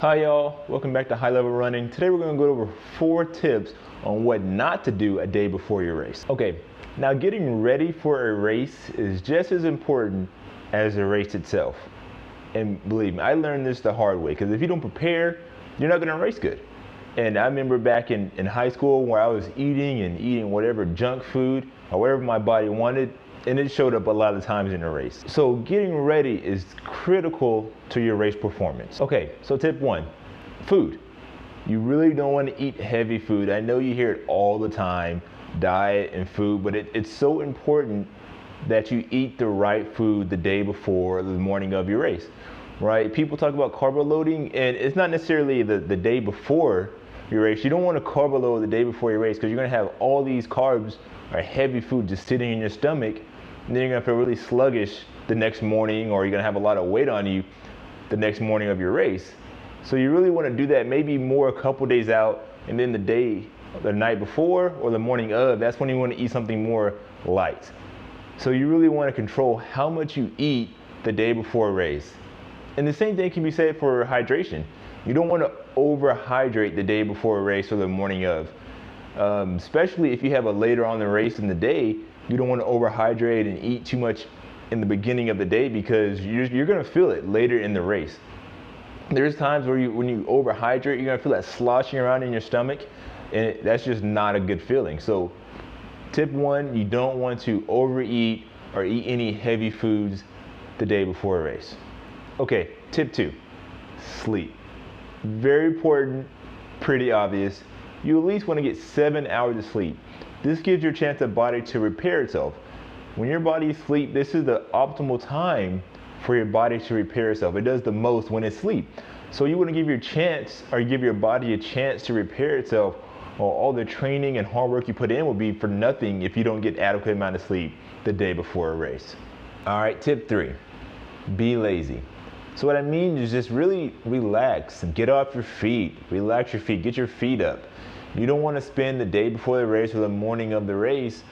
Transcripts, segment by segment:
Hi y'all, welcome back to High Level Running. Today we're going to go over 4 tips on what not to do a day before your race. Okay, now getting ready for a race is just as important as the race itself. And believe me, I learned this the hard way, because if you don't prepare, you're not going to race good. And I remember back in high school where I was eating whatever junk food or whatever my body wanted, and it showed up a lot of times in the race. So getting ready is critical to your race performance. Okay, so tip 1, food. You really don't want to eat heavy food. I know you hear it all the time, diet and food, but it's so important that you eat the right food the day before, the morning of your race, right? People talk about carb loading, and it's not necessarily the day before your race. You don't want to carb load the day before your race, because you're going to have all these carbs or heavy food just sitting in your stomach, and then you're going to feel really sluggish the next morning, or you're going to have a lot of weight on you the next morning of your race. So you really want to do that maybe more a couple days out, and then the night before or the morning of, that's when you want to eat something more light. So you really want to control how much you eat the day before a race. And the same thing can be said for hydration. You don't want to overhydrate the day before a race or the morning of. Especially if you have a later on the race in the day, you don't want to overhydrate and eat too much in the beginning of the day, because you're going to feel it later in the race. There's times where when you overhydrate, you're going to feel that sloshing around in your stomach, and that's just not a good feeling. So tip 1, you don't want to overeat or eat any heavy foods the day before a race. Okay, tip 2, sleep. Very important, pretty obvious. You at least want to get 7 hours of sleep. This gives your chance of body to repair itself. When your body sleeps, this is the optimal time for your body to repair itself. It does the most when it's asleep. So you want to give your body a chance to repair itself, or all the training and hard work you put in will be for nothing if you don't get adequate amount of sleep the day before a race. All right, tip 3, be lazy. So what I mean is just really relax and get off your feet. Relax your feet, get your feet up. You don't want to spend the day before the race or the morning of the race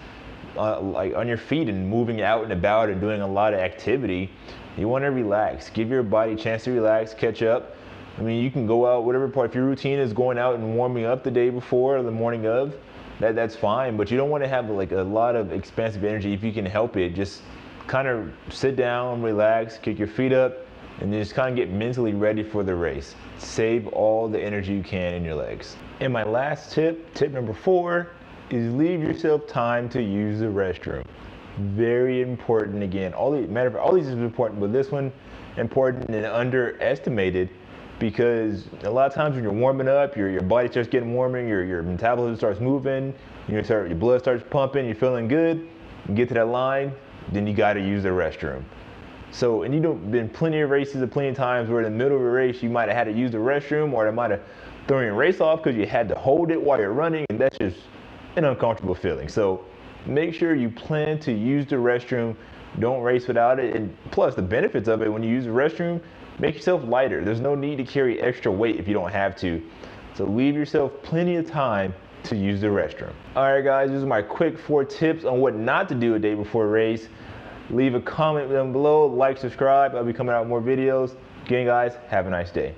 like on your feet and moving out and about and doing a lot of activity. You want to relax. Give your body a chance to relax, catch up. I mean, you can go out, whatever part, if your routine is going out and warming up the day before or the morning of, that's fine. But you don't want to have like a lot of expensive energy if you can help it. Just kind of sit down, relax, kick your feet up, and just kind of get mentally ready for the race. Save all the energy you can in your legs. And my last tip number 4, is leave yourself time to use the restroom. Very important again. All these is important, but this one important and underestimated, because a lot of times when you're warming up, your body starts getting warmer, your metabolism starts moving, your blood starts pumping, you're feeling good, you get to that line, then you got to use the restroom. So, and been plenty of races and plenty of times where in the middle of a race you might have had to use the restroom, or it might have thrown your race off because you had to hold it while you're running, and that's just an uncomfortable feeling. So make sure you plan to use the restroom. Don't race without it. And plus, the benefits of it, when you use the restroom, make yourself lighter. There's no need to carry extra weight if you don't have to. So leave yourself plenty of time to use the restroom. All right, guys, these are my quick 4 tips on what not to do a day before a race. Leave a comment down below, like, subscribe. I'll be coming out with more videos. Again, guys, have a nice day.